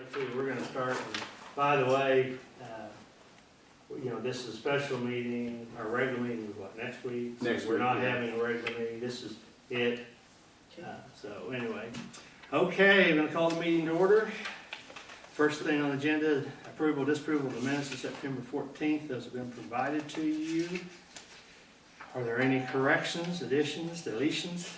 let's see, we're gonna start, and by the way, this is a special meeting, our regular meeting is what, next week? So Next we're week, not yeah. having a regular meeting, this is it. So anyway, okay, I'm gonna call the meeting to order. First thing on the agenda, approval, disapproval of the minutes of September 14th, those have been provided to you. Are there any corrections, additions, deletions?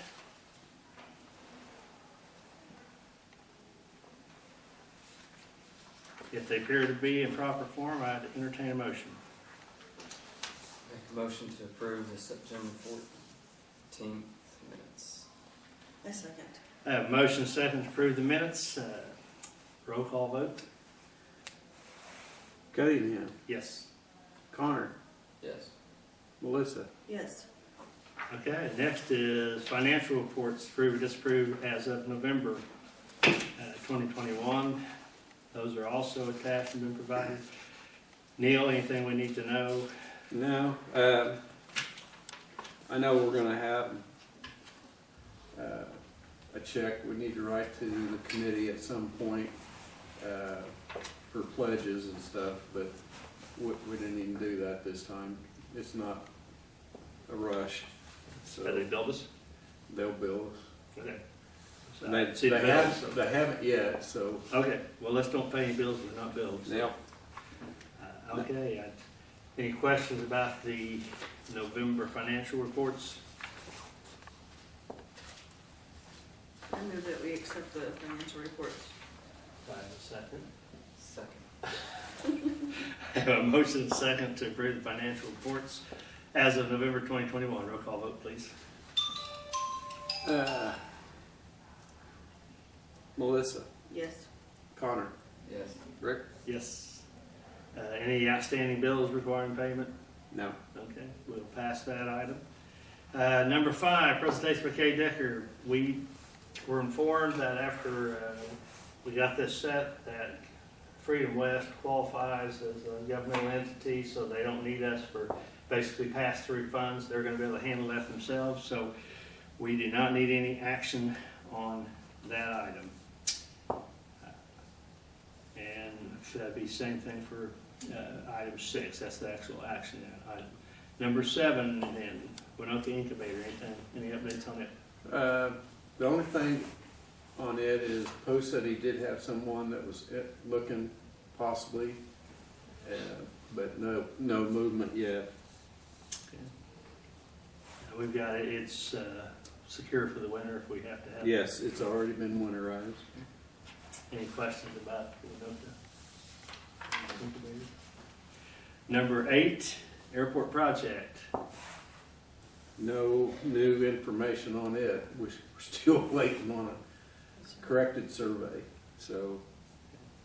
If they appear to be in proper form, I'd entertain a motion. Make a motion to approve the September 14th minutes. A second. I have a motion second to approve the minutes. Roll call vote? Cunningham, Yes. Connor, Yes. Melissa. Yes. Okay, next is financial reports, approve or disapprove as of November 2021. Those are also attached and been provided. Neil, anything we need to know? No, I know we're gonna have a check we need to write to the committee at some point for pledges and stuff, but we didn't even do that this time. It's not a rush, Have they so billed us? they'll bill us. Okay. So And I They, see the they bills, haven't, so- they haven't yet, so, Okay, well, let's don't pay any bills if they're not billed. so. now, Okay, any questions about the November financial reports? I move that we accept the financial reports. Do I have a second? Second. I have a motion and second to approve the financial reports as of November 2021. Roll call vote, please. Melissa, Yes. Connor, Yes. Rick? Yes. Any outstanding bills requiring payment? No. Okay, we'll pass that item. Number 5, presentation by Kay Decker. We were informed that after we got this set, that Freedom West qualifies as a governmental entity, so they don't need us for basically pass-through funds. They're gonna be able to handle that themselves, so we do not need any action on that item. And should that be same thing for item 6? That's the actual action item. Number 7, then, Winoka Incubator, anything, any updates on it? The only thing on it is Post said he did have someone that was looking possibly, but no movement yet. We've got it, it's secure for the winter if we have to have. Yes, it's already been winterized. Any questions about the Winoka Incubator? Number 8, airport project. No new information on it. We're still waiting on a corrected survey, so.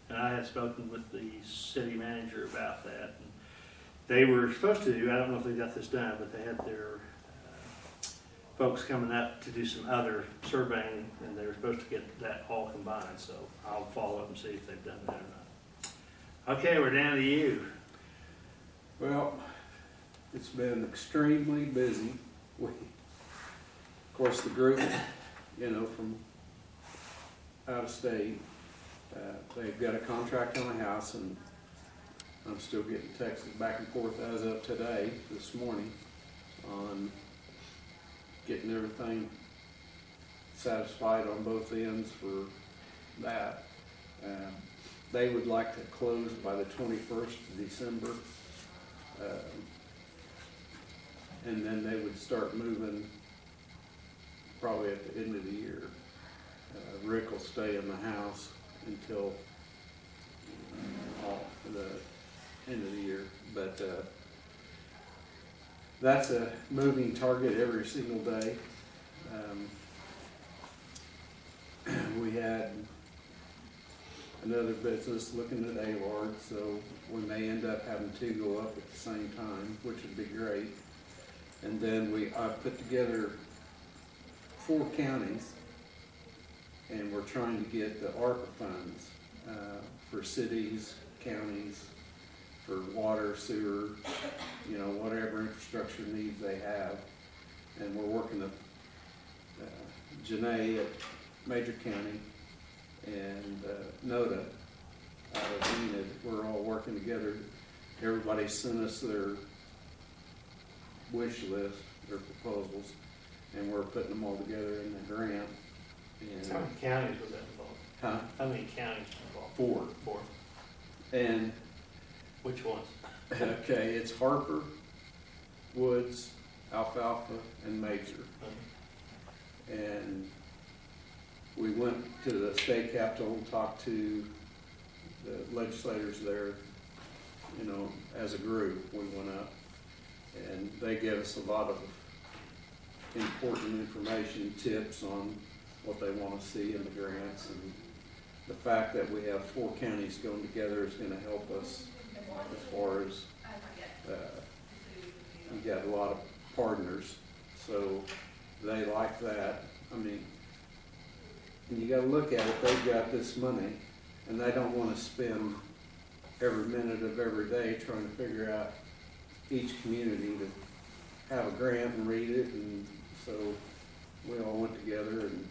And I had spoken with the city manager about that. And they were supposed to do, I don't know if they got this done, but they had their folks coming up to do some other surveying, and they were supposed to get that all combined, so I'll follow up and see if they've done that or not. Okay, we're down to you. Well, it's been extremely busy. Of course, the group, from out of state, they've got a contract on a house, and I'm still getting texts back and forth as of today, this morning, on getting everything satisfied on both ends for that. They would like to close by the 21st of December. And then they would start moving probably at the end of the year. Rick will stay in the house until the end of the year. But that's a moving target every single day. We had another business looking at AWARD, so we may end up having 2 go up at the same time, which would be great. And then I put together 4 counties, and we're trying to get the ARPA funds for cities, counties, for water, sewer, whatever infrastructure needs they have. And we're working with Janae at Major County and NODA out of Enid. We're all working together. Everybody sent us their wish list, their proposals, and we're putting them all together in the grant. How And, many counties was that involved? huh? How many counties involved? 4. Four. And, Which ones? okay, it's Harper, Woods, Alfalfa, and Major. And we went to the state capitol and talked to the legislators there, you know, as a group. We went up and they gave us a lot of important information, tips on what they want to see in the grants. And the fact that we have 4 counties going together is going to help us as far as we got a lot of partners, so they like that. I mean, and you gotta look at it, they've got this money, and they don't wanna spend every minute of every day trying to figure out each community to have a grant and read it, and so we all went together and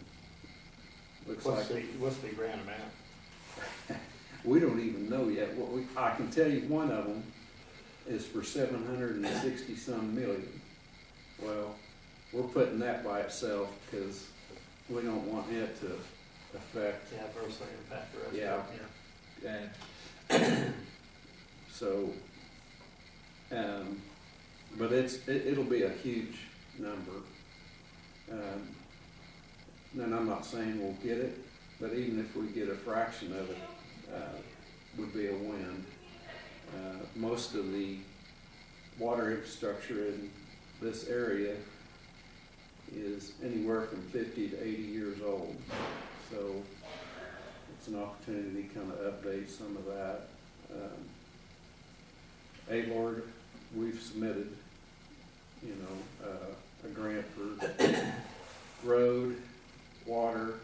looks like, What's the grant amount? we don't even know yet. I can tell you one of them is for 760 some million. Well, we're putting that by itself because we don't want it to affect. Yeah, adversely impact the rest Yeah. of it. So, but it'll be a huge number. And I'm not saying we'll get it, but even if we get a fraction of it, would be a win. Most of the water infrastructure in this area is anywhere from 50 to 80 years old. So it's an opportunity to kind of update some of that. ALORD, we've submitted, you know, a grant for road, water,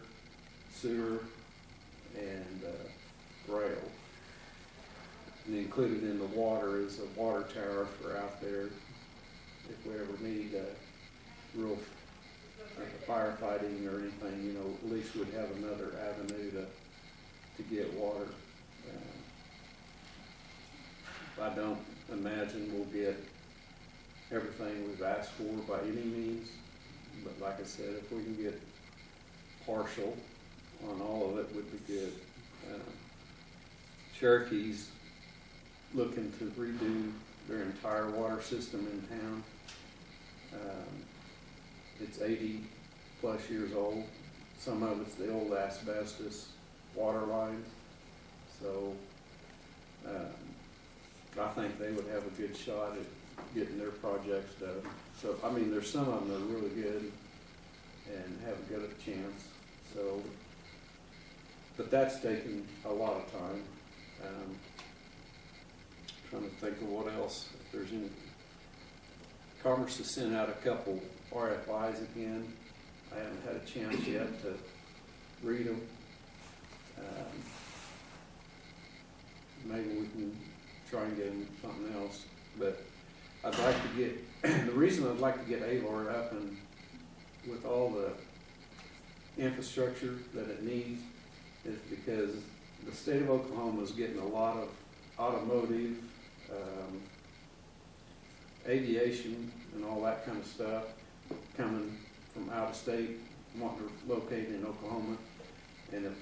sewer, and rail. And included in the water is a water tower for out there if we ever need real firefighting or anything, you know, at least we'd have another avenue to get water. I don't imagine we'll get everything we've asked for by any means, but like I said, if we can get partial on all of it, would be good. Cherokee's looking to redo their entire water system in town. It's 80 plus years old. Some of it's the old asbestos water lines. So I think they would have a good shot at getting their projects done. So, I mean, there's some of them that are really good and have a good chance. So, but that's taken a lot of time. Trying to think of what else, if there's any. Commerce has sent out a couple RFIs again. I haven't had a chance yet to read them. Maybe we can try and get them something else. But I'd like to get, the reason I'd like to get ALORD up and with all the infrastructure that it needs is because the state of Oklahoma is getting a lot of automotive, aviation and all that kind of stuff coming from out of state, wanting to locate in Oklahoma. And if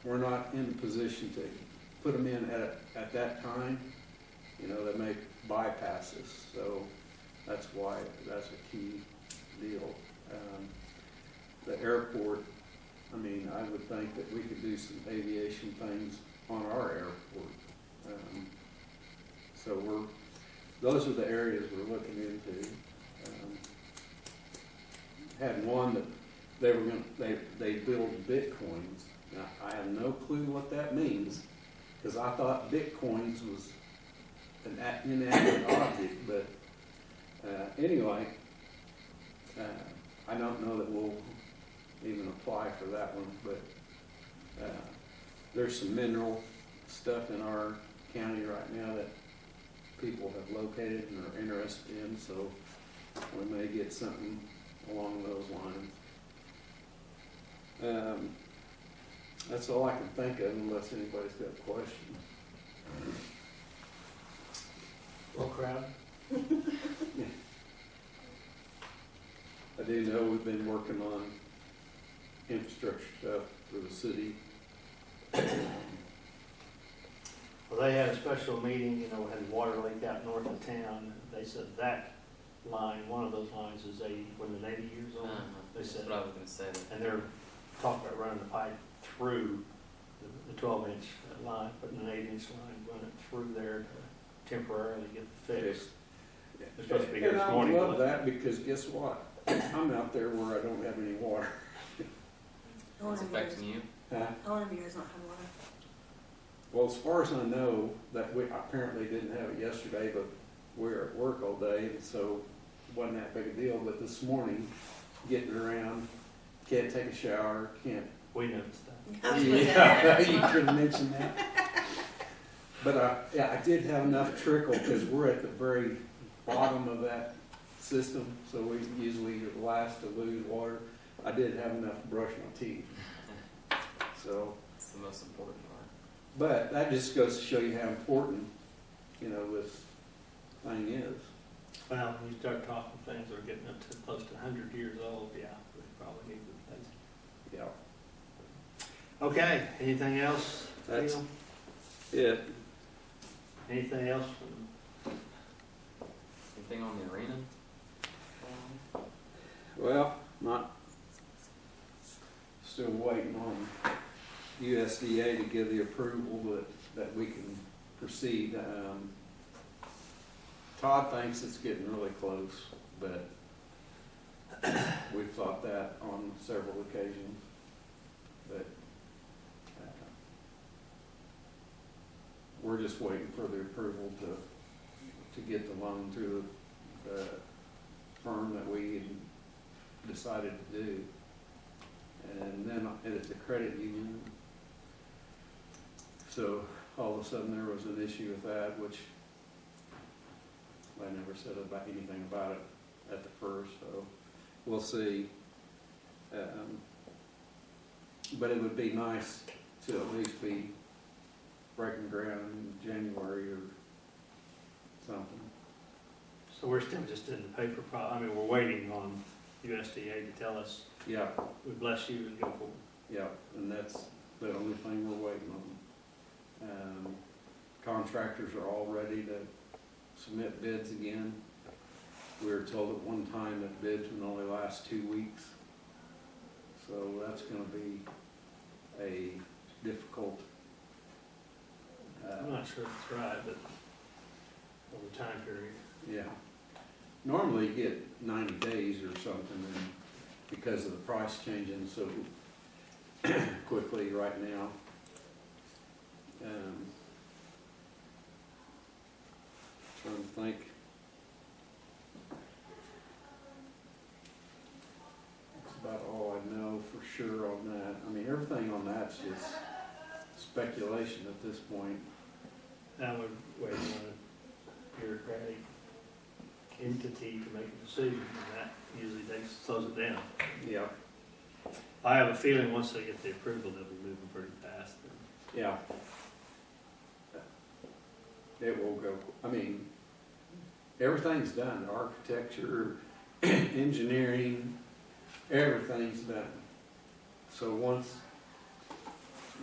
we're not in a position to put them in at that time, you know, they make bypasses. So that's why that's a key deal. The airport, I mean, I would think that we could do some aviation things on our airport. So those are the areas we're looking into. Had one that they build Bitcoins. Now, I have no clue what that means, because I thought Bitcoins was an inanimate object, but anyway, I don't know that we'll even apply for that one, but there's some mineral stuff in our county right now that people have located and are interested in, so we may get something along those lines. That's all I can think of unless anybody's got questions. Well, crowd. I do know we've been working on infrastructure stuff for the city. Well, they had a special meeting, you know, had a water leak out north of town, and they said that line, one of those lines is when the 80 years old. They That's said, what I was gonna say. and they're talking about running the pipe through the 12-inch line, putting an 8-inch line, run it through there to temporarily get it fixed. They're supposed to be here And this I morning. love that because guess what? I'm out there where I don't have any water. It's affecting you? Huh? How long have you guys not had water? Well, as far as I know, that we apparently didn't have it yesterday, but we were at work all day, and so it wasn't that big a deal. But this morning, getting around, can't take a shower, can't. We noticed that. Yeah, you could have mentioned that. But I did have enough trickle because we're at the very bottom of that system, so we usually are the last to lose water. I did have enough to brush my teeth. So, It's the most important part. but that just goes to show you how important, you know, this thing is. Well, when you start talking things that are getting up to close to 100 years old, yeah, we probably need to replace it. Yeah. Okay, anything else? That's- Phil? Yeah. Anything else? Anything on the arena? Well, not, still waiting on USDA to give the approval that we can proceed. Todd thinks it's getting really close, but we've thought that on several occasions. But we're just waiting for the approval to get the loan through the firm that we had decided to do. And then it's a credit union. So all of a sudden there was an issue with that, which I never said anything about it at the first, so we'll see. But it would be nice to at least be breaking ground in January or something. So we're still just in the paper I mean, we're waiting on USDA to tell us, Yeah, we bless you and go forward. yeah, and that's the only thing we're waiting on. Contractors are all ready to submit bids again. We were told at one time that bids would only last 2 weeks. So that's gonna be a difficult, I'm not sure if it's right, but over time period. yeah. Normally you get 90 days or something, and because of the price changing so quickly right now. Trying to think. That's about all I know for sure on that. I mean, everything on that's just speculation at this point. Now we're waiting on a bureaucratic entity to make a decision, and that usually slows it down. Yeah. I have a feeling once they get the approval, they'll be moving pretty fast. Yeah. It will go, I mean, everything's done, architecture, engineering, everything's done. So once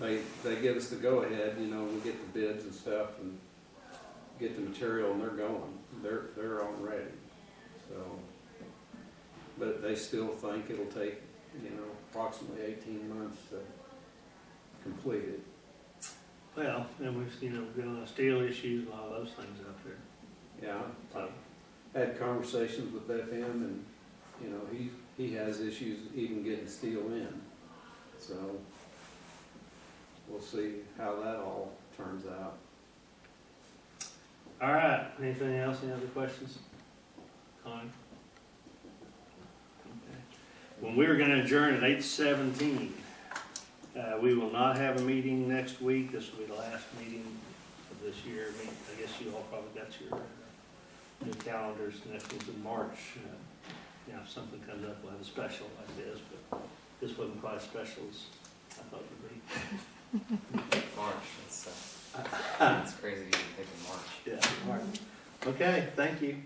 they give us the go-ahead, you know, we get the bids and stuff and get the material and they're going, they're on ready, so. But they still think it'll take, you know, approximately 18 months to complete it. Well, and we've, you know, got a lot of steel issues, a lot of those things out there. Yeah, So, I had conversations with FM and, you know, he has issues even getting steel in. So we'll see how that all turns out. all right, anything else, any other questions? Connie? Okay. When we were gonna adjourn at 8:17, we will not have a meeting next week. This will be the last meeting of this year. I guess you all probably got your new calendars. Next one's in March. You know, if something comes up, we'll have a special like this, but this wasn't quite as special as I thought it would be. March, it's crazy to even think of March. Yeah, March. Okay, thank you.